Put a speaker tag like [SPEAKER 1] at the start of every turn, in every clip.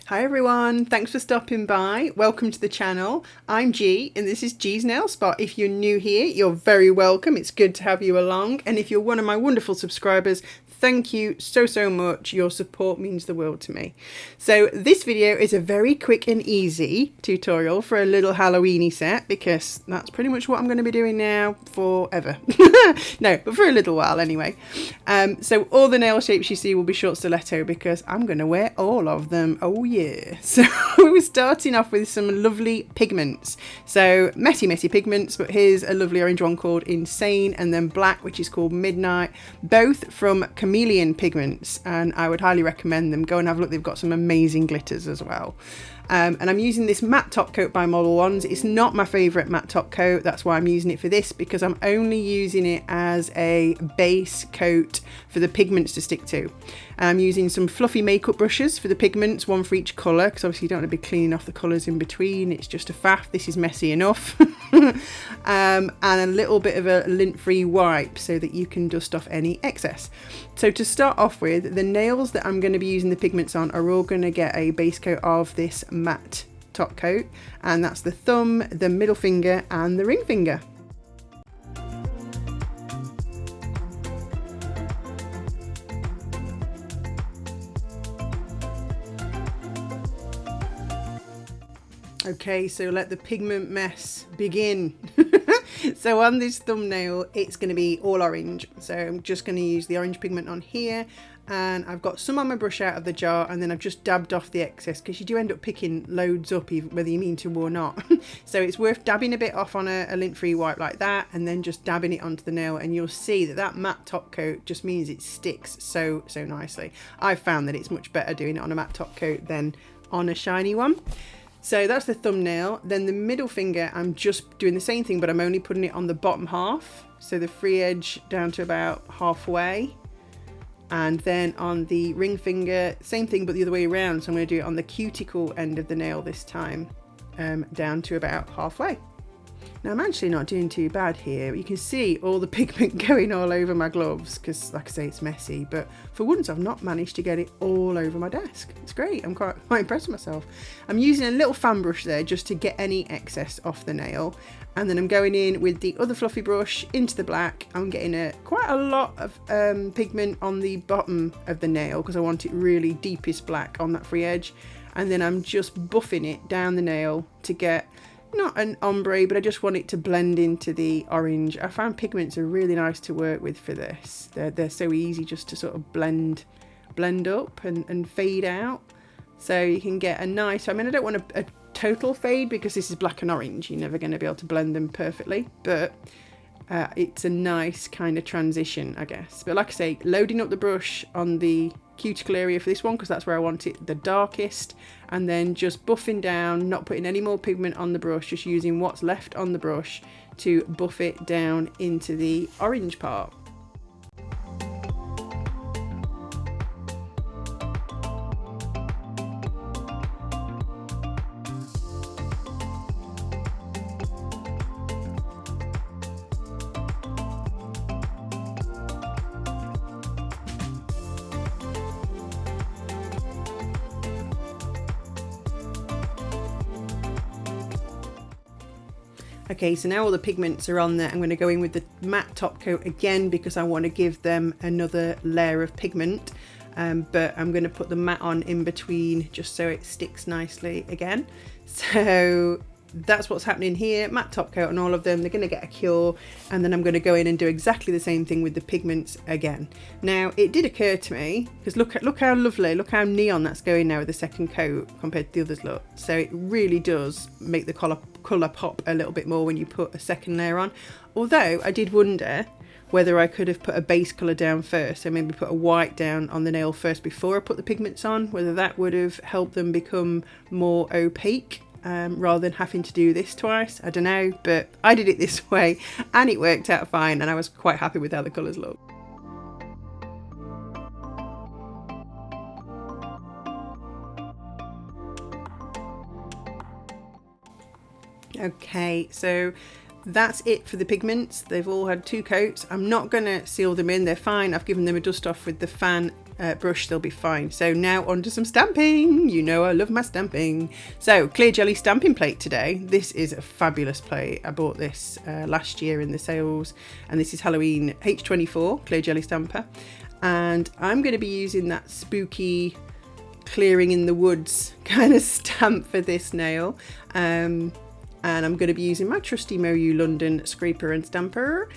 [SPEAKER 1] Hi everyone, thanks for stopping by. Welcome to the channel. I'm G and this is G's Nail Spot. If you're new here, you're very welcome. It's good to have you along. And if you're one of my wonderful subscribers, thank you so much. Your support means the world to me. So this video is a very quick and easy tutorial for a little Halloweeny set because that's pretty much what I'm going to be doing now forever. No, but for a little while anyway. So all the nail shapes you see will be short stiletto because I'm going to wear all of them. Oh yeah. So we're starting off with some lovely pigments. So messy pigments, but here's a lovely orange one called Insane, and then black, which is called Midnight, both from Chameleon Pigments, and I would highly recommend them. Go and have a look, they've got some amazing glitters as well. And I'm using this matte top coat by Modelones. It's not my favourite matte top coat, that's why I'm using it for this, because I'm only using it as a base coat for the pigments to stick to. I'm using some fluffy makeup brushes for the pigments, one for each colour, because obviously you don't want to be cleaning off the colours in between, it's just a faff. This is messy enough. And a little bit of a lint-free wipe so that you can dust off any excess. So to start off with, the nails that I'm going to be using the pigments on are all going to get a base coat of this matte top coat, and that's the thumb, the middle finger and the ring finger. Okay, so let the pigment mess begin. So on this thumbnail, it's going to be all orange. So I'm just going to use the orange pigment on here, and I've got some on my brush out of the jar, and then I've just dabbed off the excess because you do end up picking loads up even whether you mean to or not. So it's worth dabbing a bit off on a lint-free wipe like that, and then just dabbing it onto the nail, and you'll see that that matte top coat just means it sticks so nicely. I've found that it's much better doing it on a matte top coat than on a shiny one. So that's the thumbnail. Then the middle finger, I'm just doing the same thing, but I'm only putting it on the bottom half. So the free edge down to about halfway. And then on the ring finger, same thing, but the other way around. So I'm going to do it on the cuticle end of the nail this time, down to about halfway. Now I'm actually not doing too bad here. You can see all the pigment going all over my gloves because, like I say, it's messy, but for once I've not managed to get it all over my desk. It's great. I'm quite impressed with myself. I'm using a little fan brush there just to get any excess off the nail, and then I'm going in with the other fluffy brush into the black. I'm getting quite a lot of pigment on the bottom of the nail because I want it really deepest black on that free edge, and then I'm just buffing it down the nail to get not an ombre, but I just want it to blend into the orange. I found pigments are really nice to work with for this. They're so easy just to sort of blend up and fade out. So you can get a nice, I mean, I don't want a total fade because this is black and orange. You're never going to be able to blend them perfectly, but it's a nice kind of transition, I guess. But like I say, loading up the brush on the cuticle area for this one because that's where I want it the darkest, and then just buffing down, not putting any more pigment on the brush, just using what's left on the brush to buff it down into the orange part. Okay, so now all the pigments are on there. I'm going to go in with the matte top coat again because I want to give them another layer of pigment, but I'm going to put the matte on in between just so it sticks nicely again. So that's what's happening here. Matte top coat on all of them. They're going to get a cure, and then I'm going to go in and do exactly the same thing with the pigments again. Now it did occur to me, because look how lovely, look how neon that's going now with the second coat compared to the others look. So it really does make the colour pop a little bit more when you put a second layer on. Although I did wonder whether I could have put a base colour down first, so maybe put a white down on the nail first before I put the pigments on, whether that would have helped them become more opaque. Rather than having to do this twice. I don't know, but I did it this way and it worked out fine, and I was quite happy with how the colours look. Okay, so that's it for the pigments. They've all had 2 coats. I'm not going to seal them in, they're fine. I've given them a dust off with the fan brush, they'll be fine. So now onto some stamping. You know I love my stamping. So clear jelly stamping plate today. This is a fabulous plate. I bought this last year in the sales, and this is Halloween H24 clear jelly stamper. And I'm going to be using that spooky clearing in the woods kind of stamp for this nail. And I'm going to be using my trusty Moyu London scraper and stamper.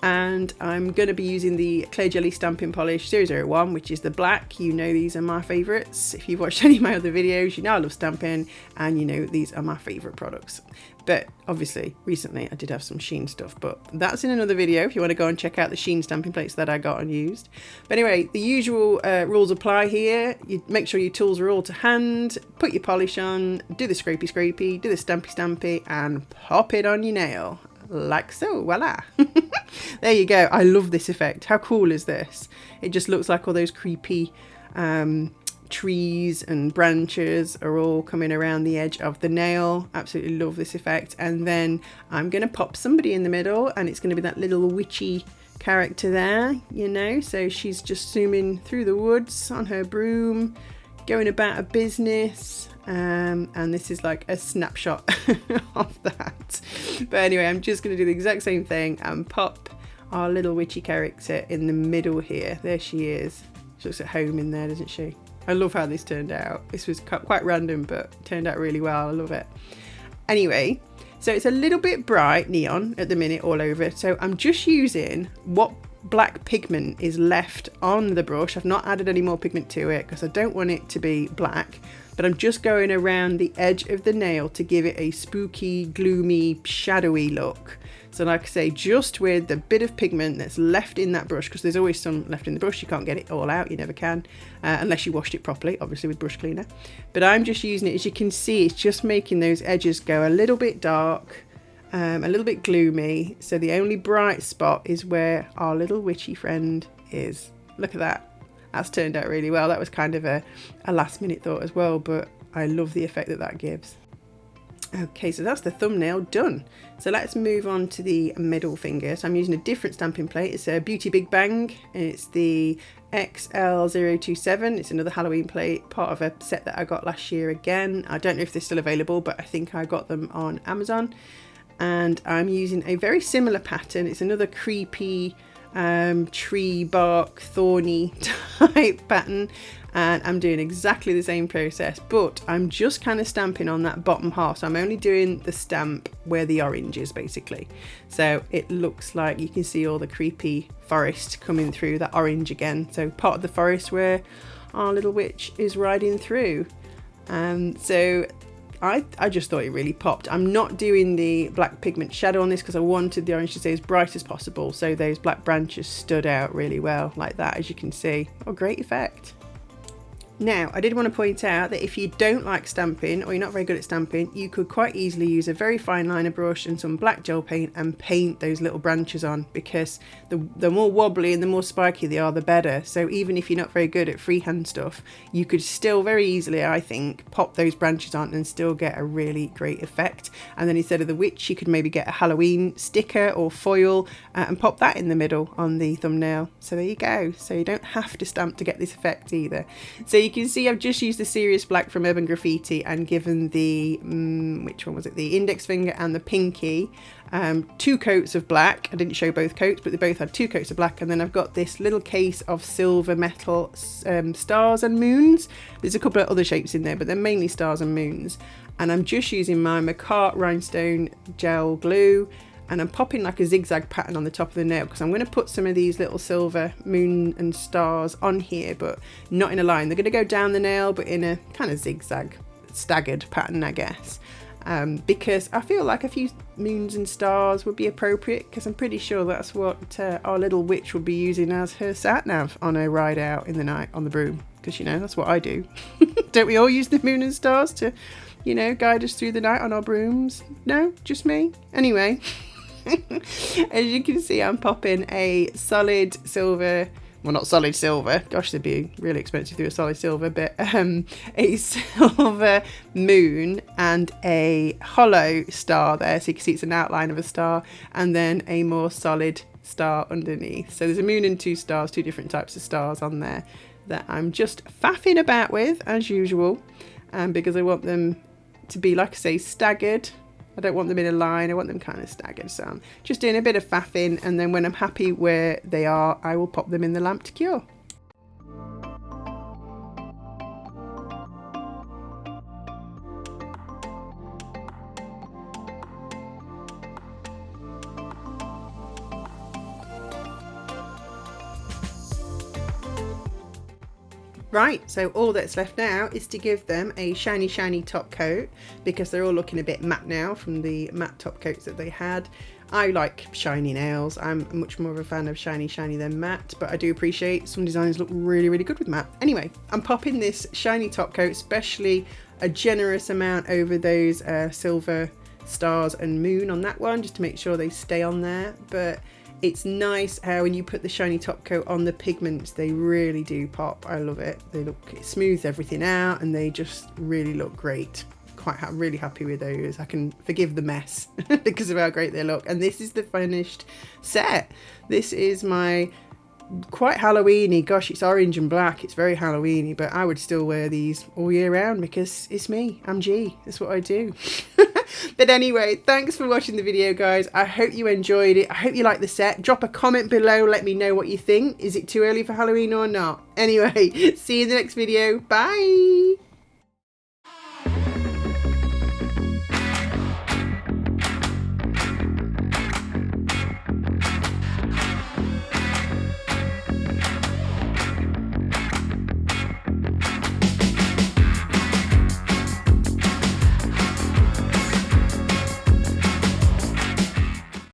[SPEAKER 1] And I'm going to be using the Clear Jelly Stamping Polish 001, which is the black. You know these are my favourites. If you've watched any of my other videos, you know I love stamping, and you know these are my favourite products. But obviously, recently I did have some Sheen stuff, but that's in another video if you want to go and check out the Sheen stamping plates that I got and used. But anyway, the usual rules apply here. You make sure your tools are all to hand, put your polish on, do the scrapey scrapey, do the stampy stampy, and pop it on your nail. Like so, voila. There you go. I love this effect. How cool is this? It just looks like all those creepy trees and branches are all coming around the edge of the nail. Absolutely love this effect. And then I'm going to pop somebody in the middle, and it's going to be that little witchy character there, you know. So she's just zooming through the woods on her broom, going about her business. And this is like a snapshot of that. But anyway, I'm just going to do the exact same thing and pop our little witchy character in the middle here. There she is. She looks at home in there, doesn't she? I love how this turned out. This was quite random, but turned out really well. I love it. Anyway, so it's a little bit bright neon at the minute all over. So I'm just using what black pigment is left on the brush. I've not added any more pigment to it because I don't want it to be black, but I'm just going around the edge of the nail to give it a spooky, gloomy, shadowy look. So like I say, just with the bit of pigment that's left in that brush, because there's always some left in the brush, you can't get it all out, you never can, unless you washed it properly, obviously with brush cleaner. But I'm just using it, as you can see, it's just making those edges go a little bit dark, a little bit gloomy. So the only bright spot is where our little witchy friend is. Look at that. That's turned out really well. That was kind of a last minute thought as well, but I love the effect that gives. Okay, so that's the thumbnail done. So let's move on to the middle finger. So I'm using a different stamping plate. It's a Beauty Big Bang, and it's the XL027. It's another Halloween plate, part of a set that I got last year again. I don't know if they're still available, but I think I got them on Amazon. And I'm using a very similar pattern. It's another creepy tree bark thorny type pattern, and I'm doing exactly the same process, but I'm just kind of stamping on that bottom half. So I'm only doing the stamp where the orange is, basically. So it looks like you can see all the creepy forest coming through that orange again. So part of the forest where our little witch is riding through. So I just thought it really popped. I'm not doing the black pigment shadow on this because I wanted the orange to stay as bright as possible, so those black branches stood out really well like that, as you can see. Oh, great effect. Now, I did want to point out that if you don't like stamping, or you're not very good at stamping, you could quite easily use a very fine liner brush and some black gel paint and paint those little branches on, because the more wobbly and the more spiky they are, the better. So even if you're not very good at freehand stuff, you could still very easily, I think, pop those branches on and still get a really great effect. And then instead of the witch, you could maybe get a Halloween sticker or foil and pop that in the middle on the thumbnail. So there you go. So you don't have to stamp to get this effect either. So you can see I've just used the Serious Black from Urban Graffiti and given the, which one was it? The index finger and the pinky 2 coats of black. I didn't show both coats, but they both had 2 coats of black. And then I've got this little case of silver metal stars and moons. There's a couple of other shapes in there, but they're mainly stars and moons. And I'm just using my Macart rhinestone gel glue, and I'm popping like a zigzag pattern on the top of the nail because I'm going to put some of these little silver moon and stars on here, but not in a line. They're going to go down the nail, but in a kind of zigzag staggered pattern, I guess. Because I feel like a few moons and stars would be appropriate, because I'm pretty sure that's what our little witch will be using as her sat nav on her ride out in the night on the broom, because you know that's what I do. Don't we all use the moon and stars to, you know, guide us through the night on our brooms? No, just me? Anyway. As you can see, I'm popping a solid silver, well, not solid silver, gosh, they'd be really expensive through a solid silver, but a silver moon and a hollow star there, so you can see it's an outline of a star, and then a more solid star underneath. So there's a moon and 2 stars, 2 different types of stars on there. that I'm just faffing about with as usual, because I want them to be, like I say, staggered. I don't want them in a line, I want them kind of staggered. So I'm just doing a bit of faffing, and then when I'm happy where they are, I will pop them in the lamp to cure. Right, so all that's left now is to give them a shiny top coat, because they're all looking a bit matte now from the matte top coats that they had. I like shiny nails. I'm much more of a fan of shiny than matte, but I do appreciate some designs look really good with matte. Anyway, I'm popping this shiny top coat, especially a generous amount over those silver stars and moon on that one, just to make sure they stay on there. But it's nice how when you put the shiny top coat on the pigments, they really do pop. I love it. They look, it smooths everything out, and they just really look great. Really happy with those. I can forgive the mess because of how great they look. And this is the finished set. This is my quite Halloweeny. Gosh, it's orange and black. It's very Halloweeny, but I would still wear these all year round because it's me. I'm G. That's what I do. But anyway, thanks for watching the video, guys. I hope you enjoyed it. I hope you like the set. Drop a comment below. Let me know what you think. Is it too early for Halloween or not? Anyway, see you in the next video. Bye.